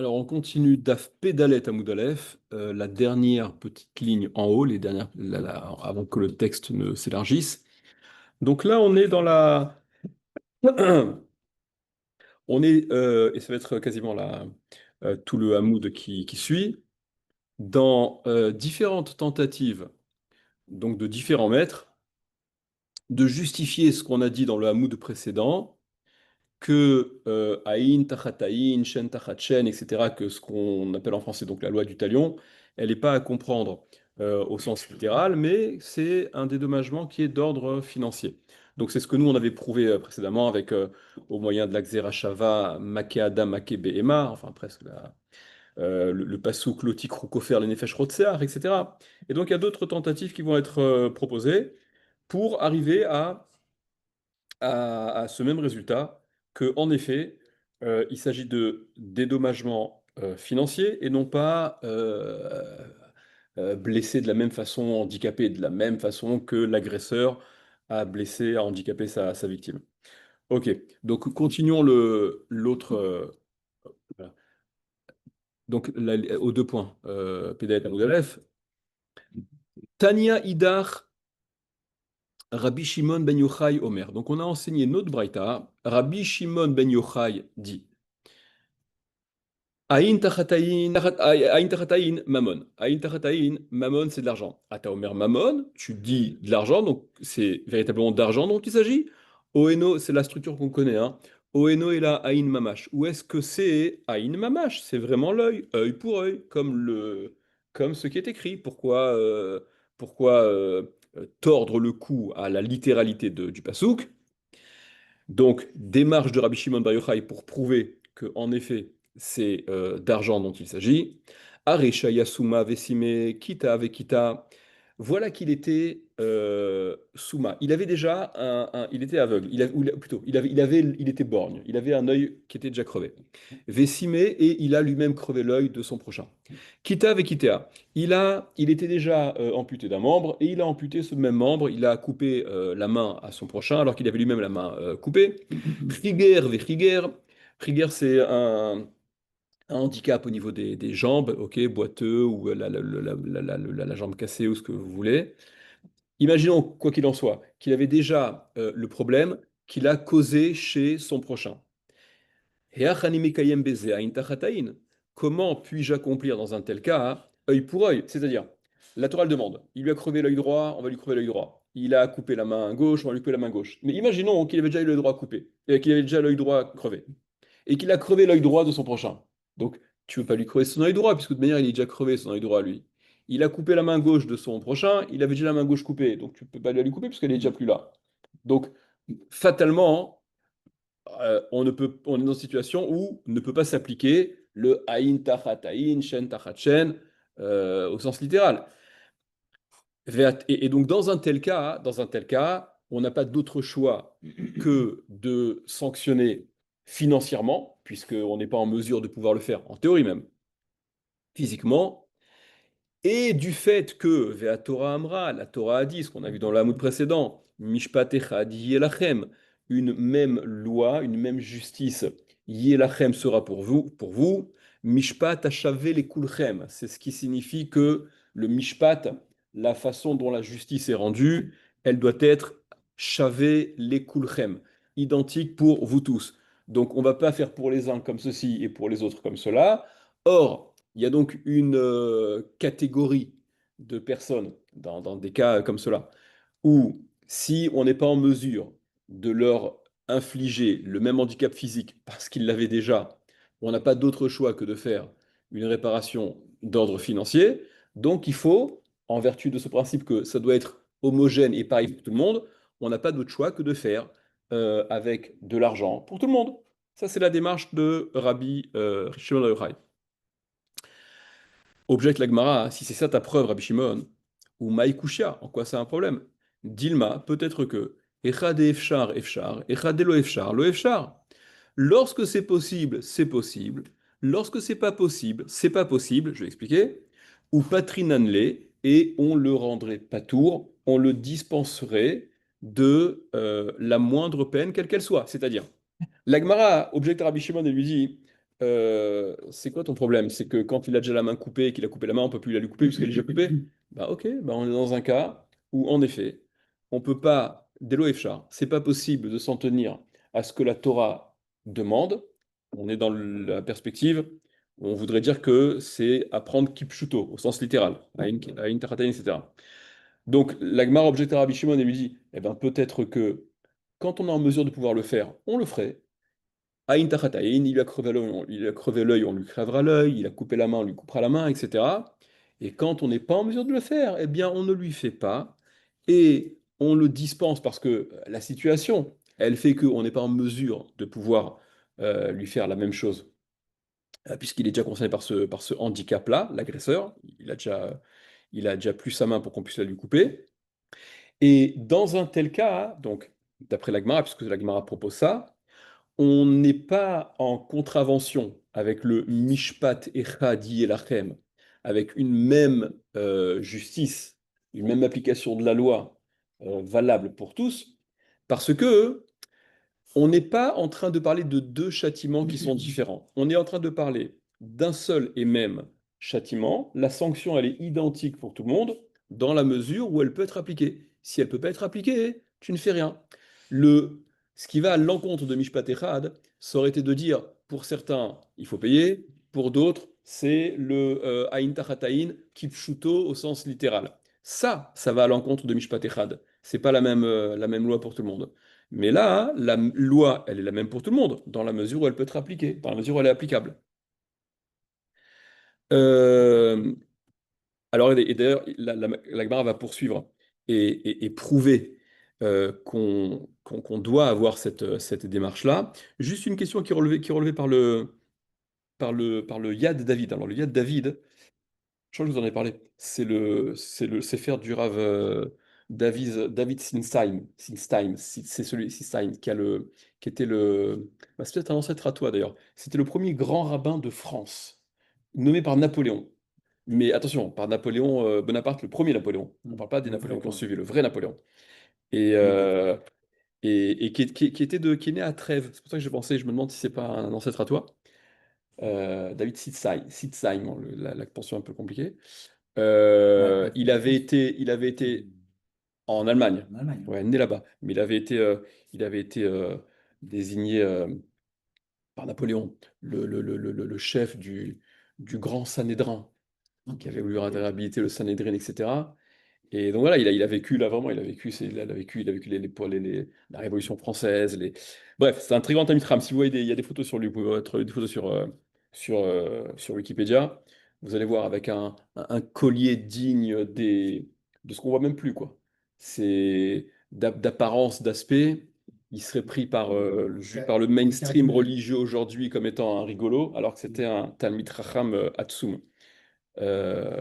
Alors, on continue Daf Pédalet à Moudalef, la dernière petite ligne en haut, les dernières, avant que le texte ne s'élargisse. Donc là, on est dans la. On est, et ça va être quasiment tout le Hamoud qui suit, dans différentes tentatives, donc de différents maîtres, de justifier ce qu'on a dit dans le Hamoud précédent, que Aïn, Tachat Aïn, Shen Tachat Shen, etc., que ce qu'on appelle en français donc la loi du talion, elle n'est pas à comprendre au sens littéral, mais c'est un dédommagement qui est d'ordre financier. Donc c'est ce que nous on avait prouvé précédemment avec au moyen de la Xerashava, Make Adam, Make Behema, enfin presque le Passouk, Loti Krukofer, le Nefesh Rotsear, etc. Et donc il y a d'autres tentatives qui vont être proposées pour arriver à ce même résultat que, en effet, il s'agit de dédommagement financier et non pas blessé de la même façon, handicapé de la même façon que l'agresseur a blessé, a handicapé sa victime. Ok, donc continuons l'autre. Voilà. Donc aux deux points, Pédalet Amoud Aleph. Tania Idar Rabbi Shimon ben Yochai Omer. Donc on a enseigné notre braïta. Rabbi Shimon ben Yochai dit Aïn tachataïn, mamon. Aïn tachataïn, mamon, c'est de l'argent. Ata omer mamon, tu dis de l'argent, donc c'est véritablement d'argent dont il s'agit. Oeno, c'est la structure qu'on connaît, hein. Oeno est là, aïn mamash. Où est-ce que c'est aïn mamash? C'est vraiment l'œil, œil pour œil, comme ce qui est écrit. Pourquoi tordre le cou à la littéralité du pasouk? Donc, démarche de Rabbi Shimon Bar Yochai pour prouver que, en effet, c'est d'argent dont il s'agit. Aresha Yasuma Vesime Kita Vekita. Voilà qu'il était Souma. Il avait déjà il était aveugle. Plutôt, il était borgne. Il avait un œil qui était déjà crevé. Vesime et il a lui-même crevé l'œil de son prochain. Kita Vekitea. Il était déjà amputé d'un membre et il a amputé ce même membre. Il a coupé la main à son prochain alors qu'il avait lui-même la main coupée. Friger Vechiger. Friger, c'est un handicap au niveau des jambes, ok, boiteux ou la jambe cassée ou ce que vous voulez. Imaginons, quoi qu'il en soit, qu'il avait déjà le problème qu'il a causé chez son prochain. Comment puis-je accomplir dans un tel cas, hein, œil pour œil? C'est-à-dire, la Torah le demande. Il lui a crevé l'œil droit, on va lui crever l'œil droit. Il a coupé la main gauche, on va lui couper la main gauche. Mais imaginons qu'il avait déjà eu l'œil droit coupé, et qu'il avait déjà l'œil droit crevé, et qu'il a crevé l'œil droit de son prochain. Donc, tu ne veux pas lui crever son œil droit, puisque de toute manière, il est déjà crevé son œil droit, lui. Il a coupé la main gauche de son prochain, il avait déjà la main gauche coupée, donc tu ne peux pas lui couper, puisqu'elle est déjà plus là. Donc, fatalement, on est dans une situation où ne peut pas s'appliquer le aïn tachat aïn, shen tachat shen, au sens littéral. Et donc dans un tel cas, on n'a pas d'autre choix que de sanctionner financièrement, puisqu'on n'est pas en mesure de pouvoir le faire, en théorie même, physiquement, et du fait que, Vea Torah Amra, la Torah a dit, ce qu'on a vu dans l'Amoud précédent, Mishpat Echad Yelachem, une même loi, une même justice, Yelachem sera pour vous, Mishpat Achavé les Kulchem, c'est ce qui signifie que le Mishpat, la façon dont la justice est rendue, elle doit être Chavé les Kulchem, identique pour vous tous. Donc on ne va pas faire pour les uns comme ceci et pour les autres comme cela. Or, il y a donc une catégorie de personnes, dans des cas comme cela, où si on n'est pas en mesure de leur infliger le même handicap physique parce qu'ils l'avaient déjà, on n'a pas d'autre choix que de faire une réparation d'ordre financier. Donc il faut, en vertu de ce principe que ça doit être homogène et pareil pour tout le monde, on n'a pas d'autre choix que de faire avec de l'argent pour tout le monde. Ça, c'est la démarche de Rabbi Shimon Bar Yochai. Objecte la Gemara, si c'est ça ta preuve, Rabbi Shimon, ou Maïkouchia, en quoi c'est un problème? Dilma, peut-être que Echad efchar, efchar, Echad lo efchar, lo efchar. Lorsque c'est possible, c'est possible. Lorsque c'est pas possible, c'est pas possible, je vais expliquer. Ou patrinanle, et on le rendrait patour, on le dispenserait de la moindre peine, quelle qu'elle soit. C'est-à-dire, l'Agmara objecte à Rabbi Shimon et lui dit c'est quoi ton problème? C'est que quand il a déjà la main coupée et qu'il a coupé la main, on peut plus la lui couper puisqu'elle est déjà coupée? Bah ok, bah on est dans un cas où en effet, on peut pas, Delo Efchar, c'est pas possible de s'en tenir à ce que la Torah demande. On est dans la perspective où on voudrait dire que c'est apprendre kipshuto au sens littéral, à une tachataïn, etc. Donc l'Agmar objecte à Rabbi Shimon et lui dit, eh ben peut-être que quand on est en mesure de pouvoir le faire, on le ferait. Aïn tachataïn, il lui a crevé l'œil, il a crevé l'œil, on lui crèvera l'œil, il a coupé la main, on lui coupera la main, etc. Et quand on n'est pas en mesure de le faire, eh bien on ne lui fait pas et on le dispense parce que la situation, elle fait qu'on n'est pas en mesure de pouvoir lui faire la même chose, puisqu'il est déjà concerné par ce handicap-là, l'agresseur, il a déjà plus sa main pour qu'on puisse la lui couper. Et dans un tel cas, donc d'après l'Agmara, puisque l'Agmara propose ça, on n'est pas en contravention avec le Mishpat Echad Yelachem, avec une même justice, une même application de la loi valable pour tous, parce que on n'est pas en train de parler de deux châtiments qui sont différents. On est en train de parler d'un seul et même châtiment. La sanction, elle est identique pour tout le monde, dans la mesure où elle peut être appliquée. Si elle ne peut pas être appliquée, tu ne fais rien. Ce qui va à l'encontre de Mishpat Echad, ça aurait été de dire, pour certains, il faut payer, pour d'autres, c'est le Aïn Tachataïn, Kipshuto au sens littéral. Ça va à l'encontre de Mishpat Echad. C'est pas la même loi pour tout le monde. Mais là, la loi, elle est la même pour tout le monde, dans la mesure où elle peut être appliquée, dans la mesure où elle est applicable. Euh, alors, et d'ailleurs, la Gemara va poursuivre et prouver qu'on doit avoir cette démarche-là. Juste une question qui est relevée par le Yad David. Alors, le Yad David, je crois que je vous en ai parlé. C'est le Sefer du Rav David Sinsheim. C'est celui Sinsheim qui était bah, c'est peut-être un ancêtre à toi d'ailleurs. C'était le premier grand rabbin de France, nommé par Napoléon. Mais attention, par Napoléon Bonaparte, le premier Napoléon. On ne parle pas des Napoléons qui ont suivi, le vrai Napoléon. Et, qui était qui est né à Trèves. C'est pour ça que j'ai pensé, je me demande si c'est pas un ancêtre à toi. David Sinsheim, bon, la pension un peu compliquée. Il avait été en Allemagne, En Allemagne. ouais, né là-bas, mais il avait été désigné par Napoléon, le chef du grand Sanhédrin, qui avait voulu réhabiliter le Sanhédrin, etc. Et donc voilà, il a vécu là vraiment, il a vécu la Révolution française. Bref, c'est un très grand Amitram. Si vous voyez, il y a des photos sur lui, vous pouvez trouver des photos sur Wikipédia. Vous allez voir avec un collier digne de ce qu'on voit même plus, quoi. C'est d'apparence, d'aspect. Il serait pris par le mainstream religieux aujourd'hui comme étant un rigolo, alors que c'était un Talmid Racham Atsum. Euh,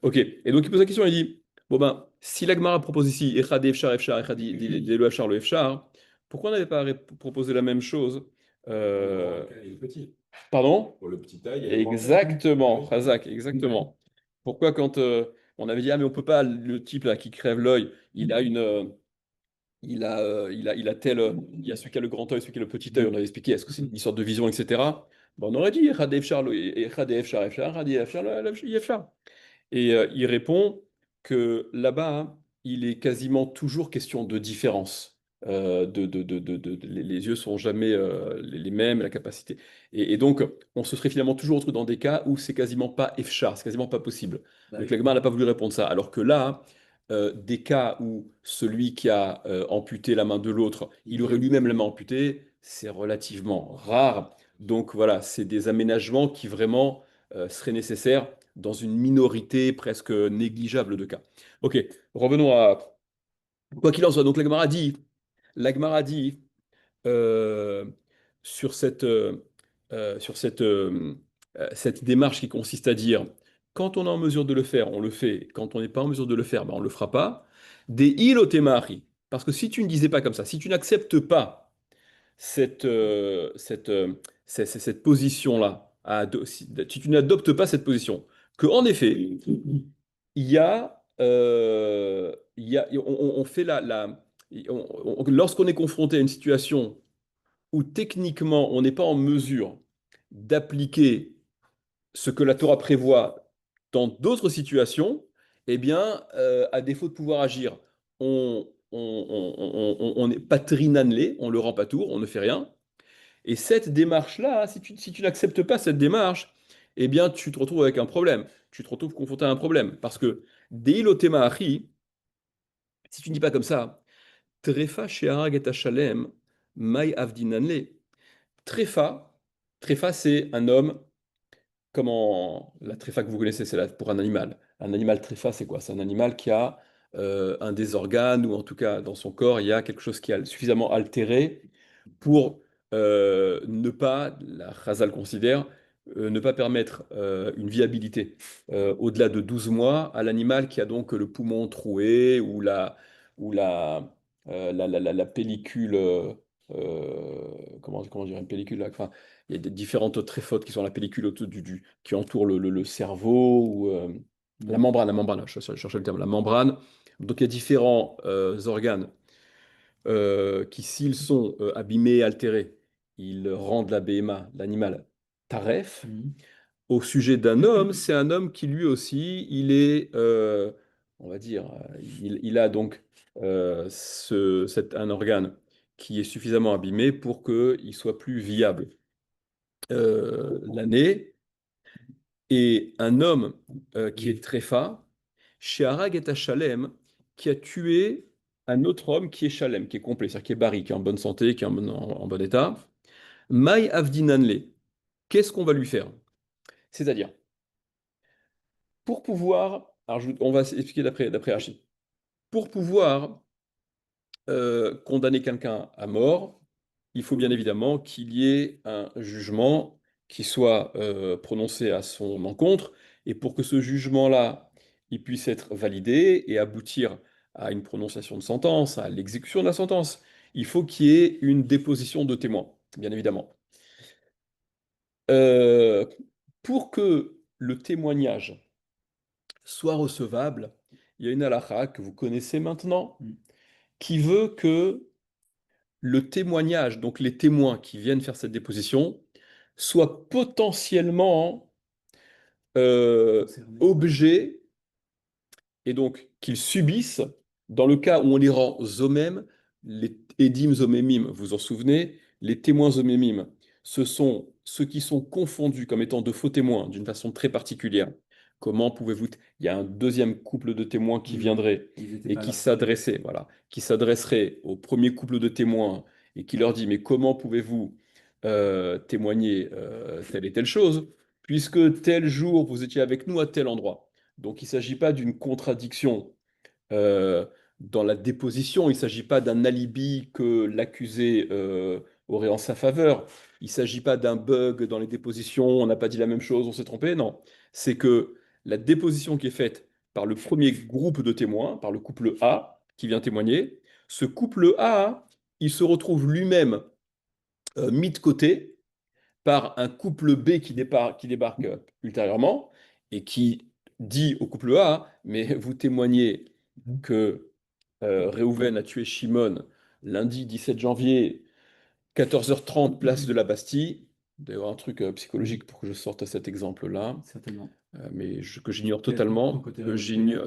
Ok, et donc il pose la question, il dit, bon ben, si l'Agmara propose ici Echad Efchar Efchar, Echad le Efchar le Efchar, pourquoi on n'avait pas proposé la même chose Pour le grand euh, taille et le petit. Pardon? Pour le petit taille et le grand taille. Ah Exactement, oui. Razak, exactement. Pourquoi quand on avait dit, ah mais on peut pas, le type là qui crève l'œil, il a une... il a tel, il y a celui qui a le grand œil, celui qui a le petit œil, on avait expliqué, est-ce que c'est une sorte de vision, etc. Bon, on aurait dit Echad Efchar, Echad Efchar, Efchar, Echad Efchar, Efchar. Et il répond que là-bas, hein, il est quasiment toujours question de différence. Les yeux sont jamais les mêmes, la capacité. Et donc, on se serait finalement toujours retrouvé dans des cas où c'est quasiment pas efchar, c'est quasiment pas possible. Bah Donc, oui. l'Agma n'a pas voulu répondre ça. Alors que là, des cas où celui qui a amputé la main de l'autre, il aurait lui-même la main amputée, c'est relativement rare. Donc voilà, c'est des aménagements qui vraiment seraient nécessaires dans une minorité presque négligeable de cas. Ok, revenons à... Quoi qu'il en soit, donc l'Agmara dit euh, sur cette démarche qui consiste à dire, quand on est en mesure de le faire, on le fait, quand on n'est pas en mesure de le faire, ben, on ne le fera pas, des ilotemari. Parce que si tu ne disais pas comme ça, si tu n'acceptes pas cette, cette position-là, si tu n'adoptes pas cette position, que en effet, on fait lorsqu'on est confronté à une situation où techniquement on n'est pas en mesure d'appliquer ce que la Torah prévoit dans d'autres situations, eh bien, à défaut de pouvoir agir, on est patrinanlé, on le rend pas tour, on ne fait rien. Et cette démarche-là, si tu n'acceptes pas cette démarche, eh bien, tu te retrouves avec un problème. Tu te retrouves confronté à un problème. Parce que Deilotema Achi, si tu ne dis pas comme ça, Trefa Sheharag et Shalem, Mai Avdinanle. Trefa, Trefa, c'est un homme. Comment la tréfa que vous connaissez, c'est là pour un animal. Un animal tréfa, c'est quoi? C'est un animal qui a un des organes, ou en tout cas dans son corps, il y a quelque chose qui est suffisamment altéré pour ne pas, la Chazal considère, ne pas permettre une viabilité au-delà de 12 mois à l'animal qui a donc le poumon troué ou la pellicule, comment dire, une pellicule là, enfin, il y a des différentes tréphoses qui sont la pellicule qui entoure le cerveau, ou la membrane, je cherchais le terme, la membrane. Donc il y a différents organes qui, s'ils sont abîmés, altérés, ils rendent la BMA, l'animal, taref. Au sujet d'un homme, c'est un homme qui lui aussi, il est, on va dire, il a donc un organe qui est suffisamment abîmé pour qu'il soit plus viable l'année. Et un homme qui est tréfa, chez Arag et Shalem, qui a tué un autre homme qui est Shalem, qui est complet, c'est-à-dire qui est bari, qui est en bonne santé, qui est en bon état. Maï Avdinanle, qu'est-ce qu'on va lui faire? C'est-à-dire, pour pouvoir, alors on va expliquer d'après Rachid, pour pouvoir condamner quelqu'un à mort, il faut bien évidemment qu'il y ait un jugement qui soit prononcé à son encontre, et pour que ce jugement-là, il puisse être validé et aboutir à une prononciation de sentence, à l'exécution de la sentence, il faut qu'il y ait une déposition de témoins, bien évidemment. Euh, pour que le témoignage soit recevable, il y a une halakha que vous connaissez maintenant, qui veut que le témoignage, donc les témoins qui viennent faire cette déposition, soient potentiellement objets, et donc qu'ils subissent, dans le cas où on les rend zomem, les édim zomémim, vous vous en souvenez, les témoins zomémim, ce sont ceux qui sont confondus comme étant de faux témoins d'une façon très particulière. Comment pouvez-vous... Il y a un deuxième couple de témoins qui viendrait et qui s'adresserait, voilà, qui s'adresserait au premier couple de témoins et qui leur dit, mais comment pouvez-vous témoigner telle et telle chose, puisque tel jour vous étiez avec nous à tel endroit. Donc il ne s'agit pas d'une contradiction euh, dans la déposition, il ne s'agit pas d'un alibi que l'accusé aurait en sa faveur, il ne s'agit pas d'un bug dans les dépositions, on n'a pas dit la même chose, on s'est trompé, non. C'est que la déposition qui est faite par le premier groupe de témoins, par le couple A qui vient témoigner, ce couple A, il se retrouve lui-même mis de côté par un couple B qui débarque ultérieurement et qui dit au couple A, mais vous témoignez que Réhouven a tué Shimon lundi 17 janvier, 14h30, place de la Bastille. Il doit y avoir un truc psychologique pour que je sorte cet exemple-là, Certainement. mais que j'ignore totalement.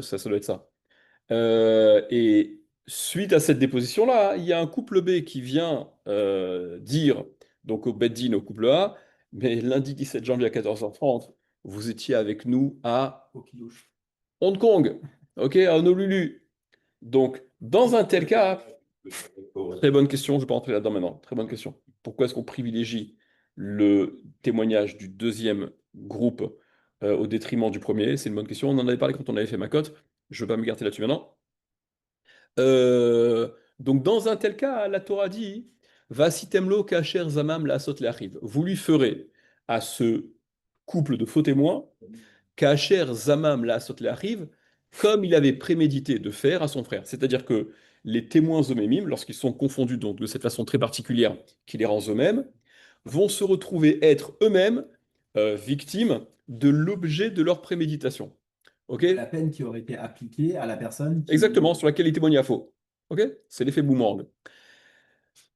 Ça doit être ça. Et suite à cette déposition-là, il y a un couple B qui vient dire donc au Beddin, au couple A, mais lundi 17 janvier à 14h30, vous étiez avec nous à Hong Kong, ok, à Honolulu. Donc, dans un tel cas, très bonne question, je ne vais pas rentrer là-dedans maintenant, très bonne question. Pourquoi est-ce qu'on privilégie le témoignage du deuxième groupe au détriment du premier? C'est une bonne question, on en avait parlé quand on avait fait ma cote, je ne vais pas me garder là-dessus maintenant. Donc, dans un tel cas, la Torah dit Vasitemlo kacher zamam la asot le'achiv. Vous lui ferez à ce couple de faux témoins, kacher zamam la asot le'achiv, comme il avait prémédité de faire à son frère. C'est-à-dire que les témoins zomémim, lorsqu'ils sont confondus donc, de cette façon très particulière qui les rend eux-mêmes, vont se retrouver être eux-mêmes victimes de l'objet de leur préméditation. Ok? La peine qui aurait été appliquée à la personne qui... Exactement, sur laquelle il témoignait à faux. Ok? C'est l'effet boomerang.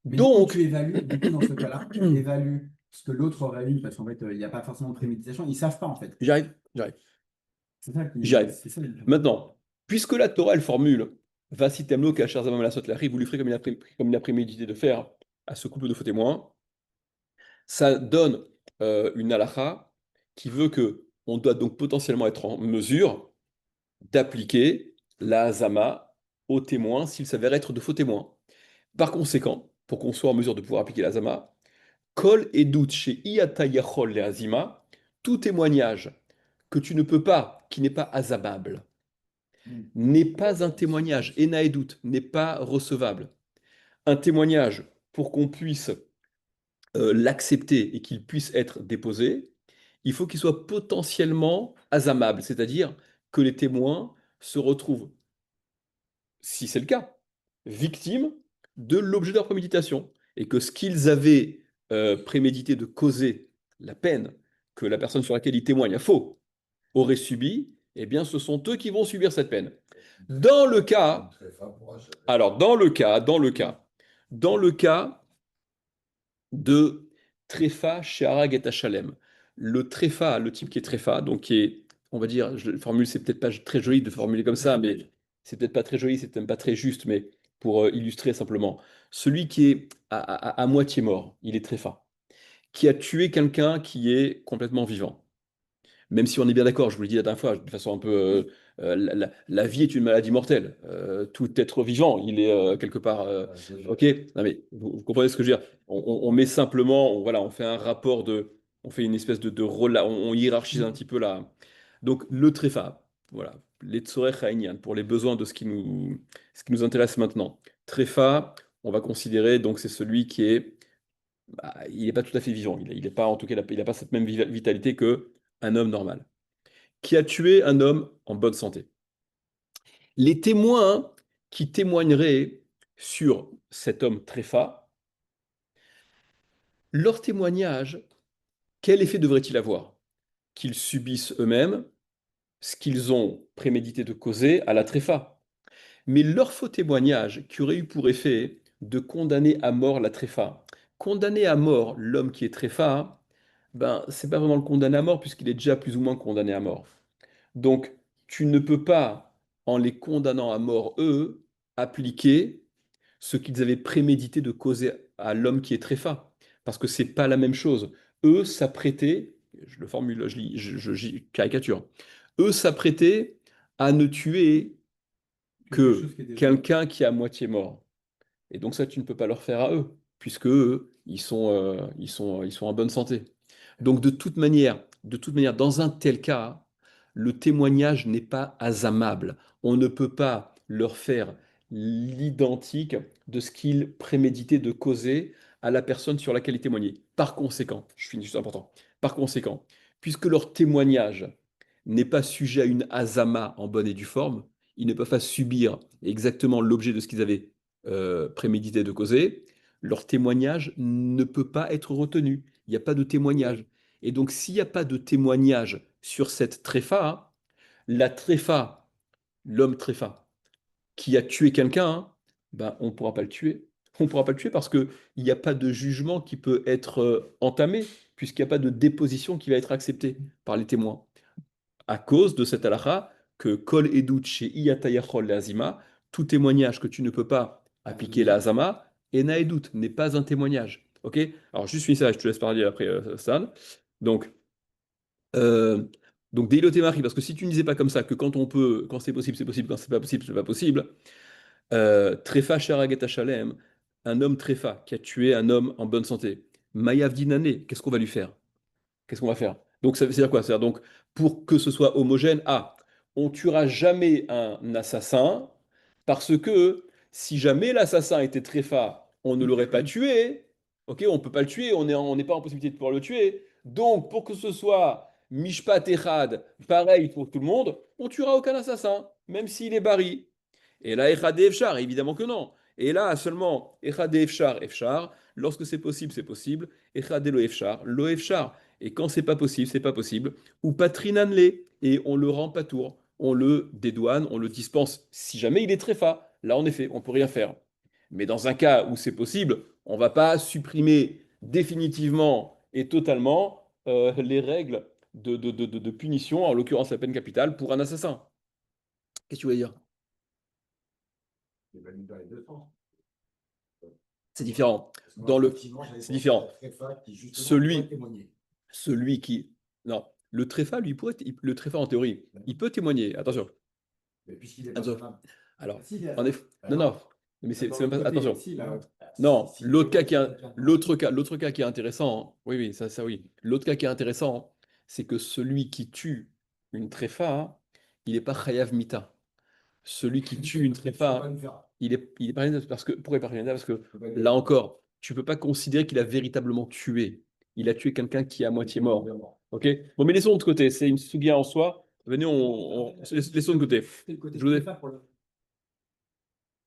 Mais du coup, Donc, tu évalues, du coup, dans ce cas-là, tu évalues ce que l'autre aurait eu, parce qu'en fait, il n'y a pas forcément de préméditation. Ils savent pas, en fait. J'arrive, j'arrive, C'est ça j'y arrive. c'est ça. Maintenant, puisque la Torah, elle formule, va si temlo kasher zamam la sot la vous lui ferez comme il a prémédité de faire à ce couple de faux témoins, ça donne une halakha qui veut que on doit donc potentiellement être en mesure d'appliquer la hazama aux témoins s'il s'avère être de faux témoins. Par conséquent, pour qu'on soit en mesure de pouvoir appliquer la hazama, kol et doute chez iyata yachol le hazima, tout témoignage que tu ne peux pas, qui n'est pas hazamable, n'est pas un témoignage, ena et doute, n'est pas recevable. Un témoignage, pour qu'on puisse l'accepter et qu'il puisse être déposé, il faut qu'il soit potentiellement hazamable, c'est-à-dire que les témoins se retrouvent, si c'est le cas, victimes de l'objet de leur préméditation, et que ce qu'ils avaient prémédité de causer la peine que la personne sur laquelle ils témoignent à faux aurait subi, eh bien ce sont eux qui vont subir cette peine. Dans le cas, alors dans le cas de Tréfa chez Arag et Hachalem. Le Tréfa, le type qui est Tréfa, donc qui est, on va dire, je, formule, c'est peut-être pas très joli de formuler comme ça, mais c'est peut-être pas très joli, c'est peut-être pas très juste, mais pour illustrer simplement, celui qui est à moitié mort, il est Tréfa, qui a tué quelqu'un qui est complètement vivant. Même si on est bien d'accord, je vous l'ai dit la dernière fois, de façon un peu. La vie est une maladie mortelle. Tout être vivant, il est quelque part. Ok? Non, mais vous comprenez ce que je veux dire? On met simplement. Voilà, on fait un rapport de. On fait une espèce de rôle là. On hiérarchise un petit peu là. Donc, le tréfa. Voilà. Les tsorech ha'inyan, pour les besoins de ce qui nous intéresse maintenant. Tréfa, on va considérer, donc, c'est celui qui est. Bah, il n'est pas tout à fait vivant. Il n'est pas, en tout cas, il n'a pas cette même vitalité que un homme normal qui a tué un homme en bonne santé. Les témoins qui témoigneraient sur cet homme tréfa, leur témoignage, quel effet devrait-il avoir? Qu'ils subissent eux-mêmes ce qu'ils ont prémédité de causer à la tréfa. Mais leur faux témoignage qui aurait eu pour effet de condamner à mort la tréfa, condamner à mort l'homme qui est tréfa, ben, c'est pas vraiment le condamner à mort puisqu'il est déjà plus ou moins condamné à mort. Donc, tu ne peux pas, en les condamnant à mort, eux, appliquer ce qu'ils avaient prémédité de causer à l'homme qui est tréfa. Parce que c'est pas la même chose. Eux s'apprêtaient, je le formule, je caricature, eux s'apprêtaient à ne tuer que quelqu'un qui est à moitié mort. Et donc ça, tu ne peux pas leur faire à eux, puisque eux, ils sont en bonne santé. Donc de toute manière, dans un tel cas, le témoignage n'est pas azamable. On ne peut pas leur faire l'identique de ce qu'ils préméditaient de causer à la personne sur laquelle ils témoignaient. Par conséquent, je finis juste important, par conséquent, puisque leur témoignage n'est pas sujet à une azama en bonne et due forme, ils ne peuvent pas subir exactement l'objet de ce qu'ils avaient prémédité de causer, leur témoignage ne peut pas être retenu. Il n'y a pas de témoignage. Et donc, s'il n'y a pas de témoignage sur cette tréfa, la tréfa, l'homme tréfa, qui a tué quelqu'un, ben, on ne pourra pas le tuer. On ne pourra pas le tuer parce qu'il n'y a pas de jugement qui peut être entamé, puisqu'il n'y a pas de déposition qui va être acceptée par les témoins. À cause de cette halakha, que kol edut chez iyatayachol le azima, tout témoignage que tu ne peux pas appliquer la azama, ena edut, n'est pas un témoignage. Ok? Alors, juste finis ça, je te laisse parler après, Stan. Donc, euh, donc Deilotemari, parce que si tu ne disais pas comme ça, que quand on peut, quand c'est possible, quand c'est pas possible, Trefa Sharaget Shalem, un homme Trefa qui a tué un homme en bonne santé, Mayav Dinane, qu'est-ce qu'on va lui faire? Qu'est-ce qu'on va faire? Donc, ça veut dire quoi? C'est-à-dire, donc, pour que ce soit homogène, on tuera jamais un assassin parce que si jamais l'assassin était tréfa, on ne l'aurait pas tué. Ok, on ne peut pas le tuer, on n'est pas en possibilité de pouvoir le tuer. Donc, pour que ce soit Mishpat Echad, pareil pour tout le monde, on tuera aucun assassin, même s'il est bari. Et là, Echad et Efchar, évidemment que non. Et là, seulement Echad et Efchar, Efchar, lorsque c'est possible, c'est possible. Echad et lo Efchar. Et quand c'est pas possible, c'est pas possible. Ou patrinanle, et on le rend pas tour. On le dédouane, on le dispense. Si jamais il est tréfa, là en effet, on peut rien faire. Mais dans un cas où c'est possible, on va pas supprimer définitivement et totalement les règles de punition, en l'occurrence la peine capitale, pour un assassin. Qu'est-ce que tu voulais dire? C'est valide dans les deux sens. C'est différent. Parce que moi, Dans le... effectivement, j'avais C'est pensé différent. à Tréfa qui justement Celui, pourrait témoigner. celui qui... Non, le tréfa, lui, le tréfa, en théorie, il peut témoigner. Attention. Mais puisqu'il est pas Attention. capable. Alors, Ah, si, il est- en effet... Non, non. Mais c'est même pas... Côté, Attention. si, là, Non, si l'autre cas qui témoigne, est... L'autre cas qui est intéressant, hein. Oui, oui, ça oui. L'autre cas qui est intéressant, hein, c'est que celui qui tue une tréfa, hein, il n'est pas chayav mita. Celui qui tue une tu peux tréfa, pas hein, nous faire. il est pas parce que pourquoi il est pas parce que Tu peux pas nous là faire. encore, tu peux pas considérer qu'il a véritablement tué. Il a tué quelqu'un qui est à moitié mort. Ok? Bon, mais laissons de côté. C'est une sugia en soi. Venez, laissons de côté. C'est le côté Je vous ai- Tréfa pour le.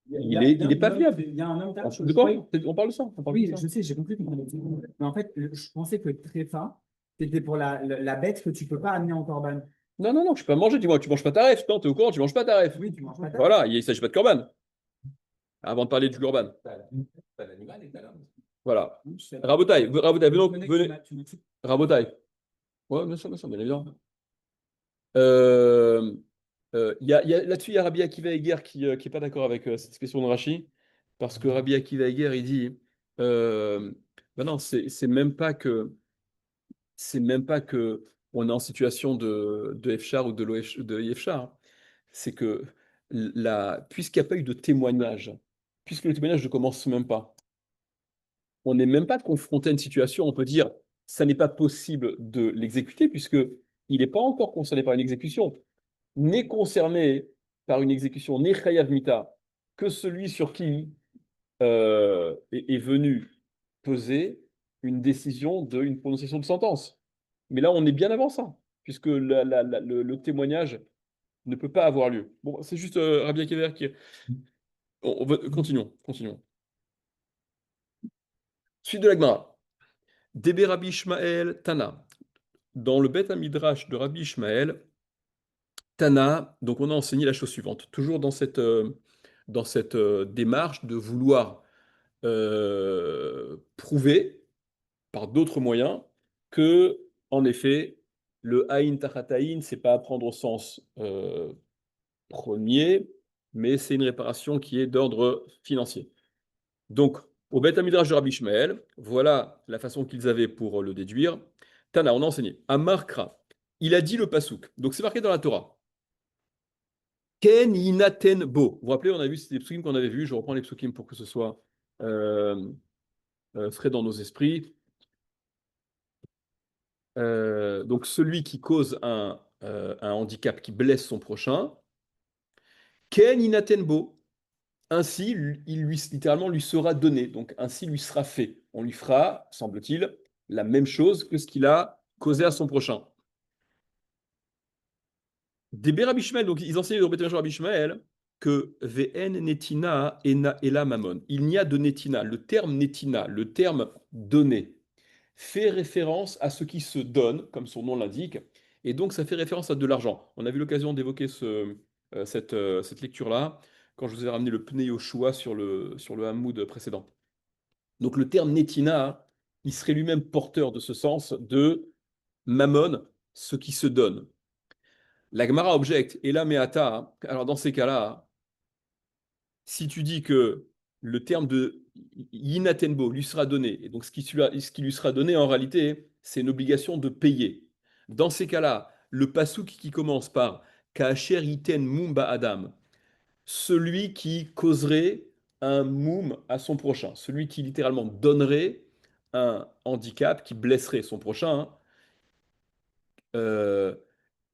Il est pas viable. Il y a un homme là. De quoi? On parle de ça. On parle Oui, de ça. je sais, j'ai compris. Mais en fait, je pensais que Tréfa, c'était pour la bête que tu peux pas amener en corban. Non, non, non, je peux pas manger. Dis-moi, tu manges pas ta ref. Non, t'es au courant, tu manges pas ta ref. Oui, tu manges pas ta. Voilà, il ne s'agit pas de corban. Avant de parler du corban. T'as l'animal et t'as l'homme. Voilà. Rabotaï, venez. Tu me tues. Rabotaï. Ouais, bien sûr, bien évidemment. Là-dessus, il y a Rabbi Akiva Eger qui n'est pas d'accord avec cette expression de Rashi, parce que Rabbi Akiva Eger, il dit, ben non, c'est même pas que on est en situation de Efchar ou de Yefchar, c'est que puisqu'il n'y a pas eu de témoignage, puisque le témoignage ne commence même pas, on n'est même pas confronté à une situation, on peut dire, ça n'est pas possible de l'exécuter, puisque il n'est pas encore concerné par une exécution, n'est concerné par une exécution, n'est chayav mita, que celui sur qui est venu peser une décision d'une prononciation de sentence. Mais là, on est bien avant ça, puisque le témoignage ne peut pas avoir lieu. Bon, c'est juste Rabbi Akiva qui... Continuons. Suite de la Gemara. Debe Rabbi Ishmael Tana. Dans le Beth Midrash de Rabbi Ishmael, Tana, donc on a enseigné la chose suivante, toujours dans cette démarche de vouloir prouver par d'autres moyens que, en effet, le Aïn Tachat Aïn, c'est pas à prendre au sens premier, mais c'est une réparation qui est d'ordre financier. Donc, au Beth Midrash de Rabbi Ishmael, voilà la façon qu'ils avaient pour le déduire. Tana, on a enseigné. Amarkra, il a dit le pasouk. Donc, c'est marqué dans la Torah. Ken yinaten bo. Vous vous rappelez, on a vu, c'était les psukim qu'on avait vus. Je reprends les psukim pour que ce soit frais dans nos esprits. Donc, celui qui cause un handicap, qui blesse son prochain, Ken yinaten bo. Ainsi, littéralement, lui sera donné. Donc, ainsi lui sera fait. On lui fera, semble-t-il, la même chose que ce qu'il a causé à son prochain. Des Rabbi Ishmael, donc ils enseignaient dans le Rabbi Ishmael que VN netina ela mamon. Il n'y a de netina. Le terme netina, le terme donné, fait référence à ce qui se donne, comme son nom l'indique, et donc ça fait référence à de l'argent. On a eu l'occasion d'évoquer cette lecture-là quand je vous ai ramené le Pnei Yoshua sur le Hamoud précédent. Donc le terme netina, il serait lui-même porteur de ce sens de mammon, ce qui se donne. La Gemara objecte, et là meata, alors dans ces cas-là, si tu dis que le terme de yinatenbo lui sera donné, et donc ce qui lui sera donné en réalité, c'est une obligation de payer. Dans ces cas-là, le pasouk qui commence par Kaacher yiten mumba adam, celui qui causerait un moum à son prochain, celui qui littéralement donnerait un handicap, qui blesserait son prochain, hein,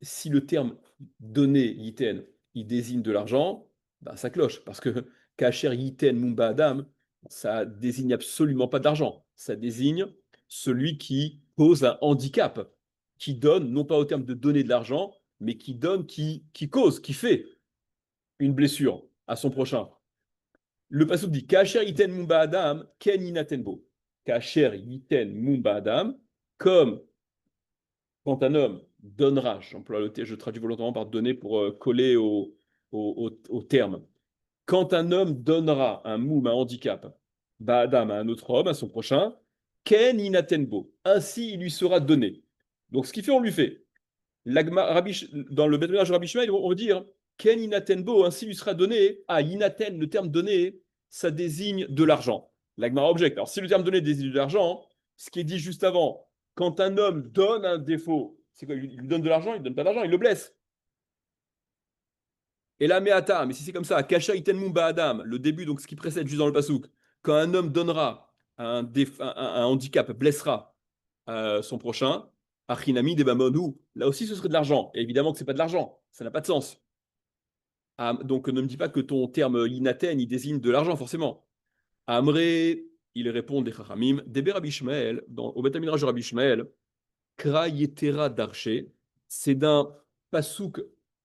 si le terme donné, yiten, il désigne de l'argent, ben ça cloche, parce que kacher yiten mumba adam, ça désigne absolument pas d'argent, ça désigne celui qui pose un handicap, qui donne, non pas au terme de donner de l'argent, mais qui donne, qui cause, qui fait une blessure à son prochain. Le passage dit kacher yiten mumba adam, ken inatenbo. Kacher yiten mumba adam, comme quand un homme donnera, je traduis volontairement par donner pour coller au terme. Quand un homme donnera un moum, un handicap, Adam à un autre homme, à son prochain, Ken inatenbo. Ainsi, il lui sera donné. Donc, ce qui fait, on lui fait. Dans le Beth Rabbi Shmuel, on va dire Ken inatenbo, ainsi lui sera donné. Ah, inaten, le terme donné, ça désigne de l'argent. L'Agmara objecte. Alors, si le terme donné désigne de l'argent, ce qui est dit juste avant, quand un homme donne un défaut, c'est quoi? Il lui donne de l'argent, il ne donne pas d'argent, il le blesse. Et là, meata, mais si c'est comme ça, kasha iten mumba adam, le début, donc ce qui précède juste dans le pasouk, quand un homme donnera un handicap, blessera son prochain, achinami debamonu, là aussi ce serait de l'argent. Et évidemment que c'est pas de l'argent, ça n'a pas de sens. Ah, donc ne me dis pas que ton terme inaten, il désigne de l'argent, forcément. Amré, il répond des chachamim, debe Rabbi Shmuel, au Beth Midrash de Rabbi Shmuel, kra yetera darché, c'est d'un pasouk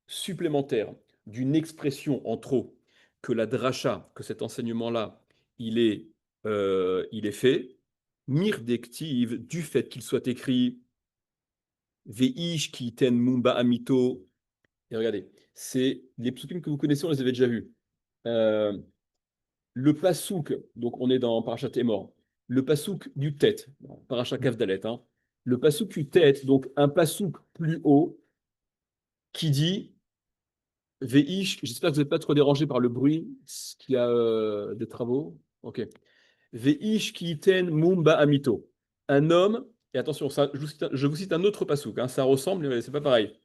supplémentaire, d'une expression en trop, que la dracha, que cet enseignement-là, il est fait, mirdektiv, du fait qu'il soit écrit veish ki ten mumba amito. Et regardez, c'est les psukim que vous connaissez, on les avait déjà vus. Euh, le pasouk, donc on est dans Parashat Emor, le pasouk du tête, Parashat Kavdalet, hein, le pasouk du tête, donc un pasouk plus haut, qui dit Veish, j'espère que vous n'êtes pas trop dérangé par le bruit, qu'il y a des travaux. Ok. Veish ki ten mumba amito. Un homme, et attention, ça, je vous cite un autre pasouk, hein, ça ressemble, mais c'est pas pareil.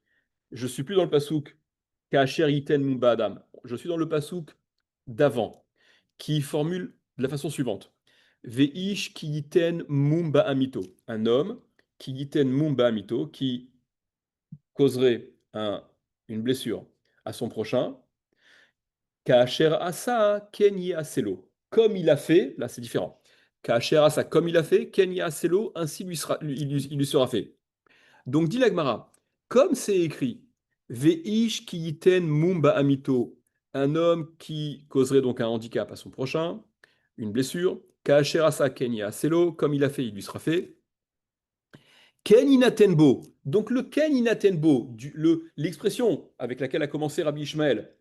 Je suis plus dans le pasouk Kacher iten mumba adam. Je suis dans le pasouk d'avant, qui formule de la façon suivante. Veish ki yiten mumba amito. Un homme qui yiten mumba amito, qui causerait une blessure à son prochain. Kacher asa kenye aselo. Comme il a fait, là c'est différent. Kacher asa, comme il a fait, kenye aselo, ainsi il lui sera fait. Donc dit l'Agmara, comme c'est écrit, Veish ki yiten mumba amito, un homme qui causerait donc un handicap à son prochain, une blessure, Kacher asa kenye aselo, comme il a fait, il lui sera fait. Ken inatenbo. Donc le ken inatenbo, l'expression avec laquelle a commencé Rabbi Ishmael,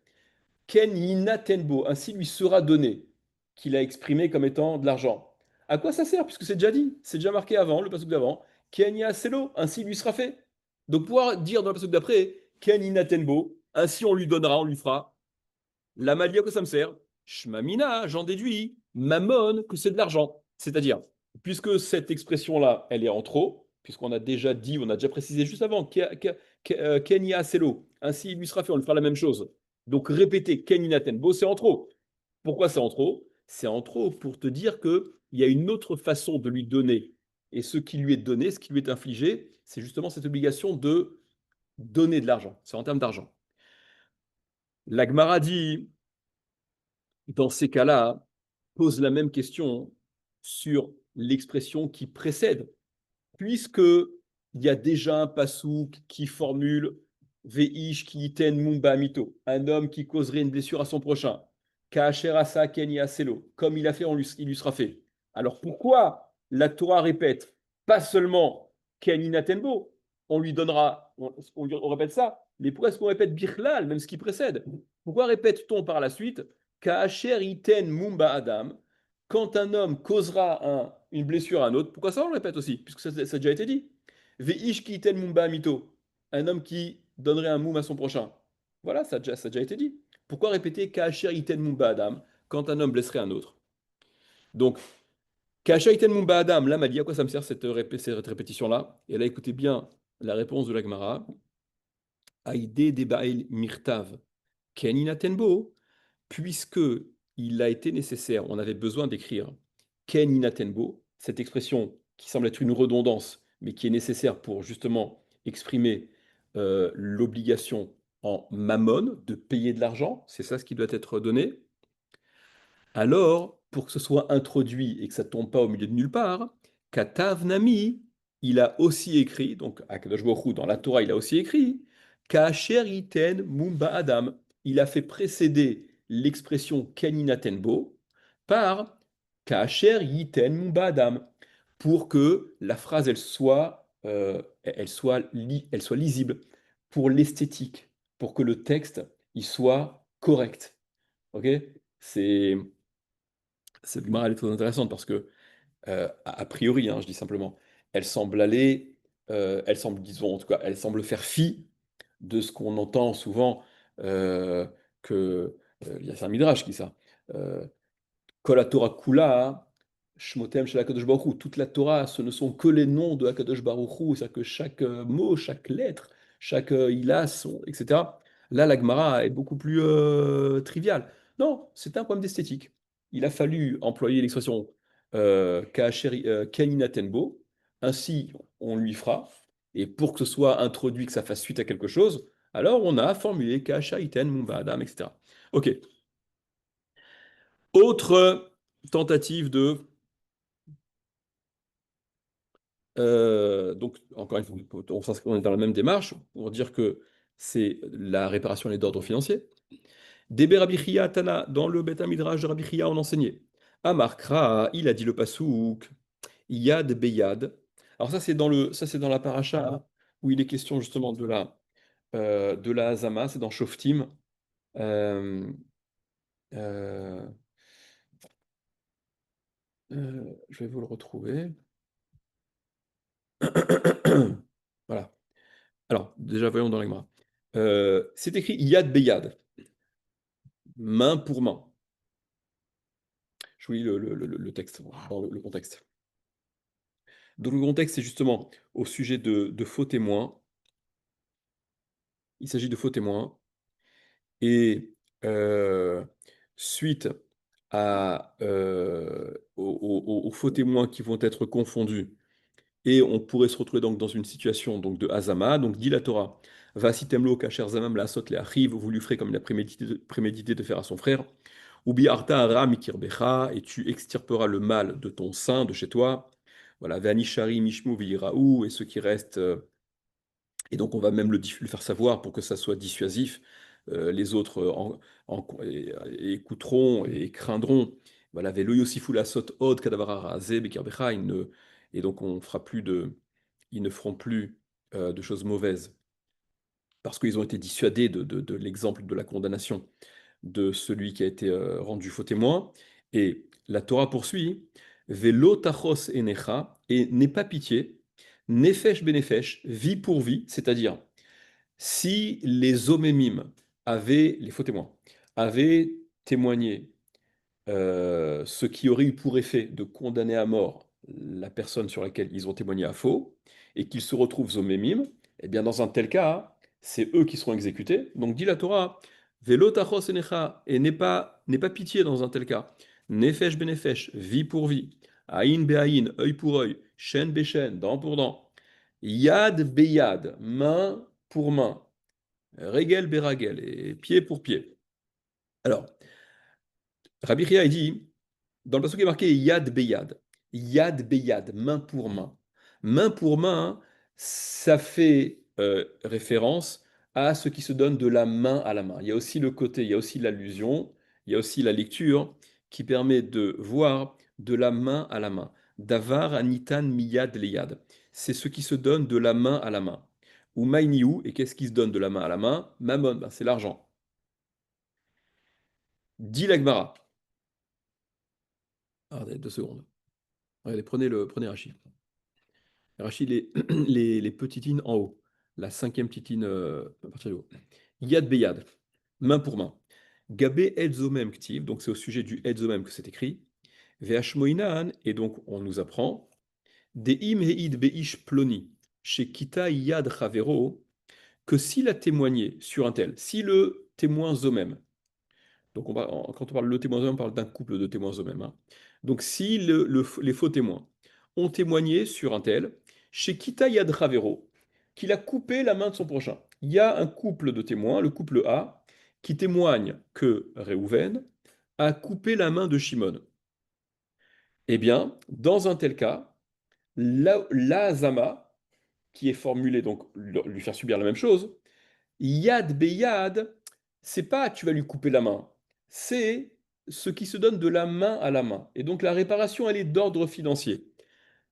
ken inatenbo, ainsi lui sera donné, qu'il a exprimé comme étant de l'argent. À quoi ça sert? Puisque c'est déjà dit, c'est déjà marqué avant, le passage d'avant. Ken yaselo, ainsi lui sera fait. Donc pouvoir dire dans le passage d'après, ken inatenbo, ainsi on lui donnera, on lui fera. La malia que ça me sert? Shmamina, j'en déduis. Mammon, que c'est de l'argent. C'est-à-dire, puisque cette expression-là, elle est en trop, puisqu'on a déjà dit, on a déjà précisé juste avant, Kenya Selo, ainsi il lui sera fait, on lui fera la même chose. Donc répéter Kenina Tenbo, c'est en trop. Pourquoi c'est en trop? C'est en trop pour te dire qu'il y a une autre façon de lui donner. Et ce qui lui est donné, ce qui lui est infligé, c'est justement cette obligation de donner de l'argent. C'est en termes d'argent. L'Agmara dit, dans ces cas-là, pose la même question sur l'expression qui précède, puisque il y a déjà un pasouk qui formule Veish ki iten mumba mito, un homme qui causerait une blessure à son prochain. Kaacherasa kenya selo, comme il a fait, il lui sera fait. Alors pourquoi la Torah répète pas seulement ken inatenbo, on lui donnera, on répète ça, mais pourquoi est-ce qu'on répète bichlal, même ce qui précède? Pourquoi répète-t-on par la suite Kaacher iten mumba adam, quand un homme causera une blessure à un autre, pourquoi ça on le répète aussi? Puisque ça a déjà été dit. Veish ki iten mumba mito, un homme qui donnerait un moum à son prochain. Voilà, ça a déjà été dit. Pourquoi répéter Kaacher iten mumba adam quand un homme blesserait un autre? Donc, Kaacher iten mumba adam, là m'a dit à quoi ça me sert cette répétition-là? Et là, écoutez bien la réponse de la Gemara. Aïde debail mirtav ken inatenbo, puisque il a été nécessaire, on avait besoin d'écrire Ken inatenbo, cette expression qui semble être une redondance, mais qui est nécessaire pour justement exprimer l'obligation en mammon de payer de l'argent, c'est ça ce qui doit être donné. Alors, pour que ce soit introduit et que ça ne tombe pas au milieu de nulle part, Katav Nami, il a aussi écrit, donc Akadosh Baruch Hu, dans la Torah, il a aussi écrit, Kacher iten mumba adam. Il a fait précéder l'expression Keninatenbo par Kacher yiten mumba adam, pour que la phrase, elle soit lisible, pour l'esthétique, pour que le texte, il soit correct. Ok? C'est cette Gemara, elle est très intéressante parce que a priori, hein, je dis simplement, elle semble aller, elle semble, disons, en tout cas, elle semble faire fi de ce qu'on entend souvent, que, il y a un midrash qui dit ça, Kol Torah Kula, Shmotem Shel HaKadosh Baruch Hu. Toute la Torah, ce ne sont que les noms de HaKadosh Baruch Hu, c'est-à-dire que chaque mot, chaque lettre, chaque ilas, etc. Là, la Gemara est beaucoup plus triviale. Non, c'est un problème d'esthétique. Il a fallu employer l'expression Kainatenbo, ainsi on lui fera, et pour que ce soit introduit, que ça fasse suite à quelque chose, alors on a formulé Kaashaiten Mumba Adam, etc. Ok. Autre tentative de... donc, encore une fois, on est dans la même démarche pour dire que c'est la réparation est d'ordre financier. Debe Rabbi Chia Tana, dans le Beth Midrash de Rabbi Chia, on enseignait. Amar Kra, il a dit le pasouk, Yad Beyad. Alors ça c'est dans la paracha où il est question justement de la Hazama, c'est dans Shoftim. Euh, euh, je vais vous le retrouver. Voilà. Alors, déjà, voyons dans la Gemara. C'est écrit Yad Beyad, main pour main. Je vous lis le texte, dans le contexte. Donc, le contexte, c'est justement au sujet de faux témoins. Il s'agit de faux témoins. Et suite aux faux témoins qui vont être confondus, et on pourrait se retrouver donc dans une situation donc, de Hazama. Donc, dit la Torah, Va sitemlo kacher zamam la sot le achiv, vous lui ferez comme il a prémédité de faire à son frère. Ou biarta ara mikirbecha, et tu extirperas le mal de ton sein, de chez toi. Voilà, vanishari mishmu viraou, et ceux qui restent, et donc on va même le faire savoir pour que ça soit dissuasif. Les autres écouteront et craindront. Voilà, velo yosifu la sot od kadavara razé bekirbecha, et donc on fera plus ils ne feront plus de choses mauvaises parce qu'ils ont été dissuadés de l'exemple de la condamnation de celui qui a été rendu faux témoin. Et la Torah poursuit, Velo tachos enecha, et n'aie pas pitié, nefesh benefesh, vie pour vie, c'est-à-dire si les omémim les faux témoins, avaient témoigné ce qui aurait eu pour effet de condamner à mort la personne sur laquelle ils ont témoigné à faux, et qu'ils se retrouvent zomémim, eh bien dans un tel cas, c'est eux qui seront exécutés. Donc dit la Torah, Velo tachos enecha, et n'aie pas pitié dans un tel cas. Nefesh benefesh, vie pour vie. Aïn be'aïn, œil pour œil. Shen be'shen, dent pour dent. Yad beyad, main pour main. Regel beragel, et pied pour pied. Alors, Rabbi Chia, il dit, dans le passage qui est marqué Yad Beyad, Yad Beyad, main pour main. Main pour main, ça fait référence à ce qui se donne de la main à la main. Il y a aussi le côté, il y a aussi l'allusion, il y a aussi la lecture qui permet de voir de la main à la main. Davar anitan miyad leyad. C'est ce qui se donne de la main à la main. Ou maïniou, et qu'est-ce qui se donne de la main à la main? Mammon, ben, c'est l'argent. Dit l'Agmara. Attendez, 2 secondes. Regardez, prenez Rachid. Rachid, les petites lignes en haut. La cinquième petite ligne à partir du haut. Yad beyad, main pour main. Gabé edzomem ktiv, donc c'est au sujet du edzomem que c'est écrit. Veashmoinan, et donc on nous apprend. Deim heid beish ploni, chez kita yad chavero, que s'il a témoigné sur un tel, si le témoin zomem, donc quand on parle de témoin zomem, on parle d'un couple de témoins zomem, hein. Donc si les faux témoins ont témoigné sur un tel, chez Kita Yad Ravero, qu'il a coupé la main de son prochain. Il y a un couple de témoins, le couple A, qui témoigne que Réhouven a coupé la main de Shimon. Eh bien, dans un tel cas, la Zama, qui est formulée, donc lui faire subir la même chose, Yad beyad, c'est pas tu vas lui couper la main, c'est ce qui se donne de la main à la main. Et donc la réparation, elle est d'ordre financier.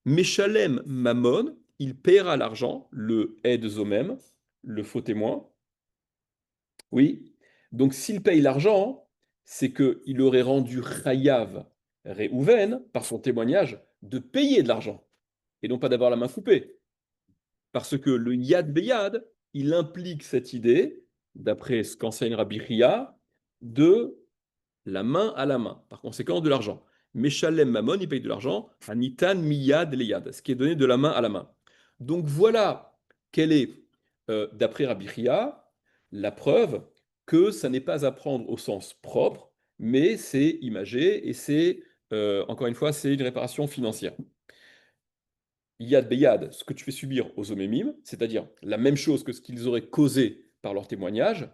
Meshalem Mammon, il paiera l'argent, le aide zomem, le faux témoin. Oui. Donc s'il paye l'argent, c'est qu'il aurait rendu Chayav Réhouven par son témoignage de payer de l'argent, et non pas d'avoir la main coupée. Parce que le yad beyad, il implique cette idée, d'après ce qu'enseigne Rabbi Chia, de la main à la main, par conséquent de l'argent. Meshalem Mamon, il paye de l'argent, Anitan miyad leyad, ce qui est donné de la main à la main. Donc voilà quelle est, d'après Rabbi Chia, la preuve que ça n'est pas à prendre au sens propre, mais c'est imagé et c'est, encore une fois, c'est une réparation financière. Yad beyad, ce que tu fais subir aux omémimes, c'est-à-dire la même chose que ce qu'ils auraient causé par leur témoignage,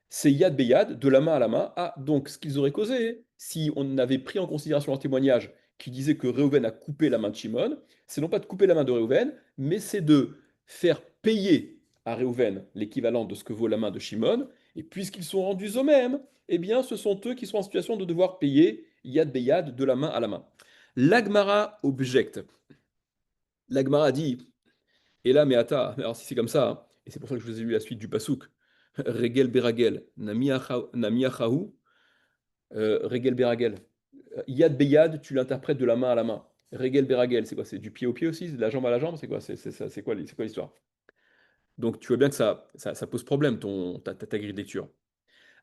c'est yad beyad, de la main à la main. Ah, donc ce qu'ils auraient causé, si on avait pris en considération leur témoignage qui disait que Réhouven a coupé la main de Shimon, c'est non pas de couper la main de Réhouven, mais c'est de faire payer à Réhouven l'équivalent de ce que vaut la main de Shimon, et puisqu'ils sont rendus eux-mêmes, eh bien ce sont eux qui sont en situation de devoir payer yad beyad, de la main à la main. L'Agmara objecte. L'Agmara dit, et là, mais attends, alors si c'est comme ça, hein, et c'est pour ça que je vous ai lu la suite du pasouk, Regel Beragel, Namiachahu, Regel Beragel. Yad Beyad, tu l'interprètes de la main à la main. Regel Beragel, c'est quoi? C'est du pied au pied aussi? De la jambe à la jambe? C'est quoi? C'est quoi l'histoire? Donc tu vois bien que ça pose problème, ta grille de lecture.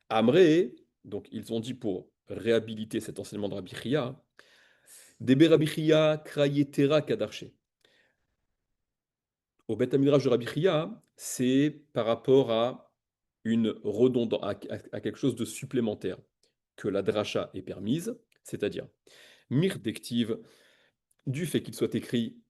Amré, donc ils ont dit pour réhabiliter cet enseignement de Rabbi Chia, Debe Rabbi Chia, Krayetera Kadarché. Au Beth Midrash de Rabbi Chia, c'est par rapport à une redondance, à quelque chose de supplémentaire que la dracha est permise, c'est-à-dire mirdective, du fait qu'il soit écrit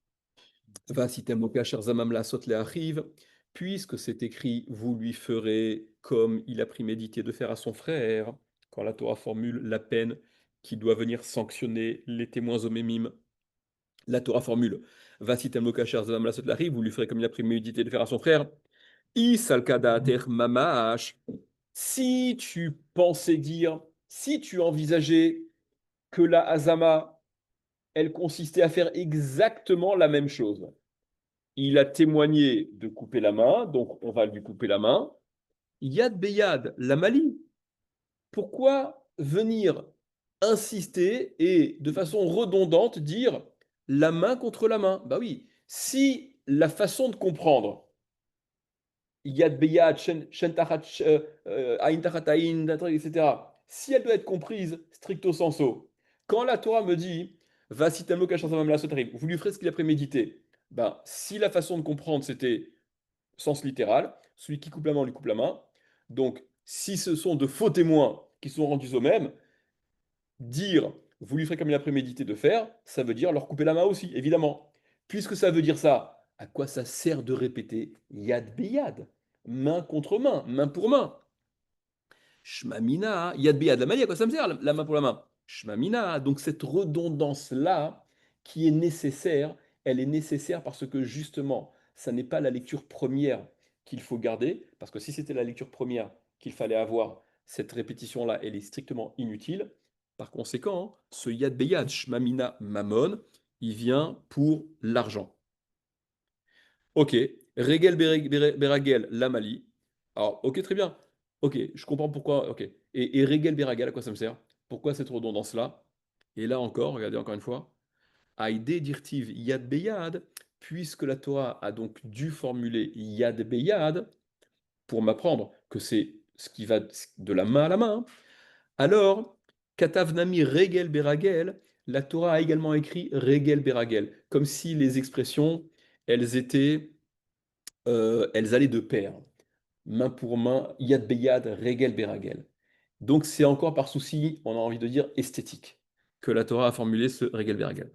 va sitem okasher zamam la sot arrive, puisque c'est écrit vous lui ferez comme il a prémédité de faire à son frère, quand la Torah formule la peine qui doit venir sanctionner les témoins homémimes. La Torah formule va sitem okasher zamam la sot arrive, vous lui ferez comme il a prémédité de faire à son frère. Isalkadater mamash, si tu pensais dire, si tu envisageais que la Hazama, elle consistait à faire exactement la même chose. Il a témoigné de couper la main, donc on va lui couper la main. Yad beyad, la Mali. Pourquoi venir insister et de façon redondante dire la main contre la main? Bah oui, si la façon de comprendre Yad Beyad, Shen Tachat, Ain Tachat Ain, etc. Si elle doit être comprise stricto sensu, quand la Torah me dit Vasitamo Kachansamam la Sotrim, vous lui ferez ce qu'il a prémédité, ben, si la façon de comprendre c'était sens littéral, celui qui coupe la main lui coupe la main, donc si ce sont de faux témoins qui sont rendus au même, dire vous lui ferez comme il a prémédité de faire, ça veut dire leur couper la main aussi, évidemment. Puisque ça veut dire ça, à quoi ça sert de répéter yad beyad, main contre main, main pour main? Shmamina, yad beyad, la main, à quoi ça me sert, la main pour la main? Shmamina, donc cette redondance-là, qui est nécessaire, elle est nécessaire parce que justement, ça n'est pas la lecture première qu'il faut garder, parce que si c'était la lecture première qu'il fallait avoir, cette répétition-là, elle est strictement inutile. Par conséquent, ce yad beyad, shmamina mamon, il vient pour l'argent. Ok, regel beragel, la Mali. Alors, ok, très bien. Ok, je comprends pourquoi. Ok. Et regel beragel, à quoi ça me sert? Pourquoi cette redondance-là? Et là encore, regardez encore une fois. Aïdé dirtiv yad beyad, puisque la Torah a donc dû formuler yad beyad pour m'apprendre que c'est ce qui va de la main à la main. Alors, Katavnami Regel Beragel, la Torah a également écrit Regel Beragel, comme si les expressions, elles étaient, elles allaient de pair, main pour main, Yad Beyad, Regel Beragel. Donc c'est encore par souci, on a envie de dire esthétique, que la Torah a formulé ce Regel Beragel.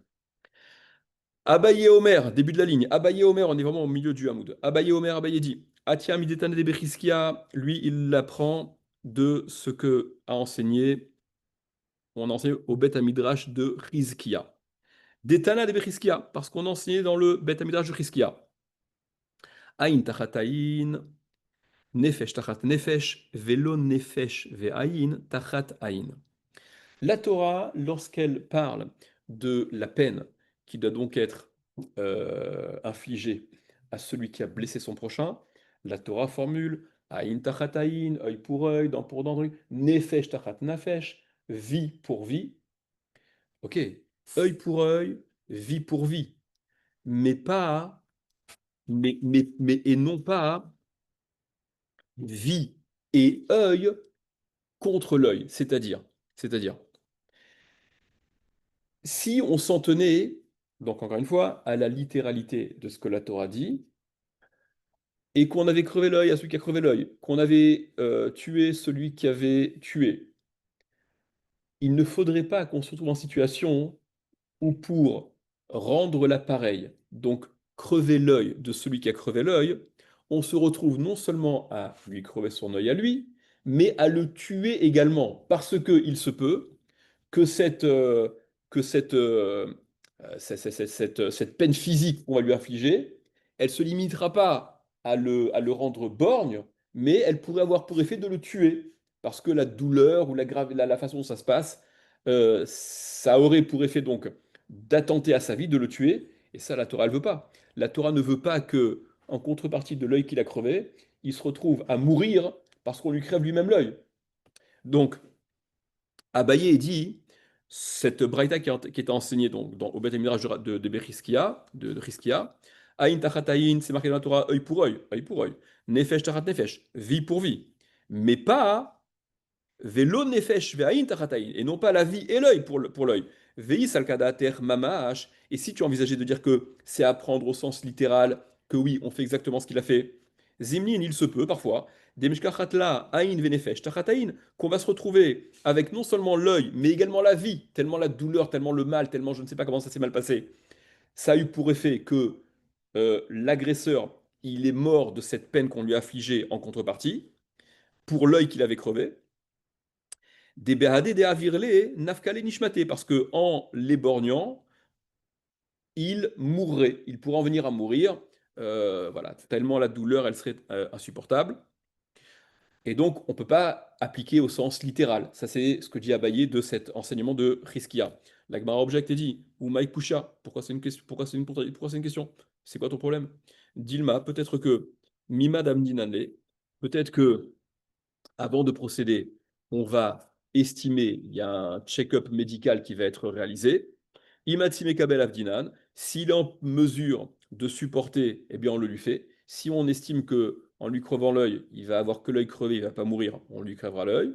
Abaye Omer, début de la ligne. Abaye Omer, on est vraiment au milieu du Hamoud. Abaye Omer, Abaye dit Atia Midetane de Bechiskia, lui, il apprend de ce que a enseigné on enseigne au Beth Midrash de Rizkia. Detana de Rizkia, parce qu'on enseignait dans le Beth Midrash de Rizkia. Aïn tachataïn, nefesh tachat nefesh, velo nefesh ve'aïn tachat aïn. La Torah, lorsqu'elle parle de la peine qui doit donc être infligée à celui qui a blessé son prochain, la Torah formule aïn tachat aïn, œil pour œil, dent pour dent, nefesh tachat nefesh, vie pour vie. Ok, œil pour œil, vie pour vie, mais pas, et non pas vie et œil contre l'œil. C'est-à-dire, si on s'en tenait, donc encore une fois, à la littéralité de ce que la Torah dit, et qu'on avait crevé l'œil à celui qui a crevé l'œil, qu'on avait tué celui qui avait tué, il ne faudrait pas qu'on se retrouve en situation où pour rendre l'appareil, donc crever l'œil de celui qui a crevé l'œil, on se retrouve non seulement à lui crever son œil à lui, mais à le tuer également, parce qu'il se peut que cette peine physique qu'on va lui infliger, elle ne se limitera pas à le rendre borgne, mais elle pourrait avoir pour effet de le tuer. Parce que la douleur ou la façon dont ça se passe, ça aurait pour effet donc d'attenter à sa vie, de le tuer. Et ça, la Torah, elle veut pas. La Torah ne veut pas que, en contrepartie de l'œil qu'il a crevé, il se retrouve à mourir parce qu'on lui crève lui-même l'œil. Donc, Abaye dit, cette braïta qui est enseignée donc, au Beth Midrash de Bechizkia, de Chizkia, Aïn tachat aïn, c'est marqué dans la Torah, œil pour œil, nefesh tachat nefesh, vie pour vie, mais pas velo nefesh ve'aïn tachat aïn, et non pas la vie et l'œil pour l'œil. Ve'i salkadater mamash, et si tu envisageais de dire que c'est à prendre au sens littéral, que oui, on fait exactement ce qu'il a fait, Zimnin, il se peut parfois, Demishkachatla, Aïn Venefesh, Tachataïn, qu'on va se retrouver avec non seulement l'œil, mais également la vie, tellement la douleur, tellement le mal, tellement je ne sais pas comment ça s'est mal passé. Ça a eu pour effet que l'agresseur, il est mort de cette peine qu'on lui a affligée en contrepartie, pour l'œil qu'il avait crevé. Des Behadé, des Avirlé, Nafkale Nishmate, parce que en l'éborgnant, il mourrait, il pourrait en venir à mourir. Voilà, tellement la douleur, elle serait insupportable. Et donc, on ne peut pas appliquer au sens littéral. Ça, c'est ce que dit Abaye de cet enseignement de Chizkia. La Gemara objecte et dit, ou Mike Pusha, pourquoi c'est une question? Pourquoi c'est une question? C'est quoi ton problème? Dilma, peut-être que Mima Damdinanle, peut-être que avant de procéder, on va estimer, il y a un check-up médical qui va être réalisé. Imatsime Kabel Avdinan, s'il est en mesure de supporter, eh bien on le lui fait. Si on estime que en lui crevant l'œil, il va avoir que l'œil crevé, il va pas mourir, on lui crèvera l'œil.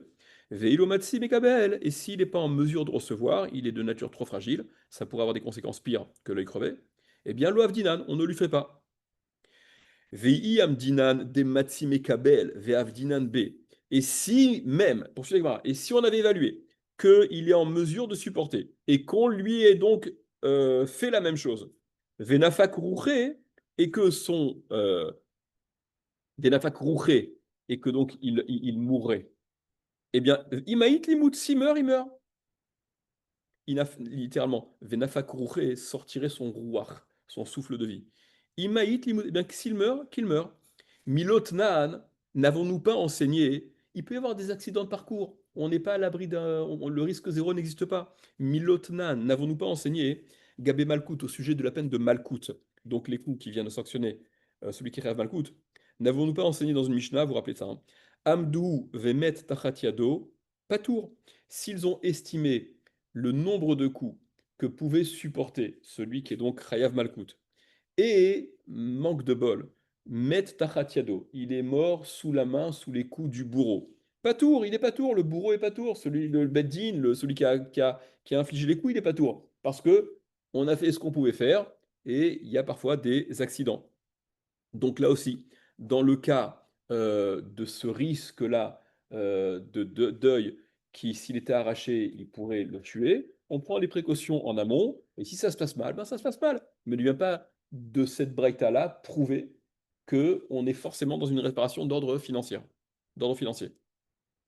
Veilomatsime Kabel, et s'il n'est pas en mesure de recevoir, il est de nature trop fragile, ça pourrait avoir des conséquences pires que l'œil crevé, eh bien lo Avdinan, on ne lui fait pas. Vei amdinan de matsime kabel ve avdinan b. Et si même, poursuivez Gemara, et si on avait évalué qu'il est en mesure de supporter et qu'on lui ait donc fait la même chose, venafak rouché, et que son venafak rouché, et que donc il mourrait, eh bien, imaït limut, s'il meurt, il meurt. Littéralement, venafak rouché sortirait son rouar, son souffle de vie. Imaït limut, eh bien, s'il meurt, qu'il meurt. Milot Naan, n'avons-nous pas enseigné? Il peut y avoir des accidents de parcours. On n'est pas à l'abri d'un. Le risque zéro n'existe pas. Milot Naan, n'avons-nous pas enseigné Gabé Malkout au sujet de la peine de Malkout, donc les coups qui vient de sanctionner celui qui rêve Malkout. N'avons-nous pas enseigné dans une Mishnah, vous vous rappelez ça, hein? Amdou Vemet Tachatiado, Patour. S'ils ont estimé le nombre de coups que pouvait supporter celui qui est donc Chayav Malkout, et manque de bol, Met Tachatiado, il est mort sous la main, sous les coups du bourreau. Pas tour, il est pas tour, le bourreau est pas tour, celui, le Beddin, celui qui a infligé les coups, il est pas tour. Parce que on a fait ce qu'on pouvait faire et il y a parfois des accidents. Donc là aussi, dans le cas de ce risque-là de deuil, qui s'il était arraché, il pourrait le tuer, on prend les précautions en amont, et si ça se passe mal, ben ça se passe mal. Mais il ne vient pas de cette breakta-là prouver qu'on est forcément dans une réparation d'ordre financier. D'ordre financier.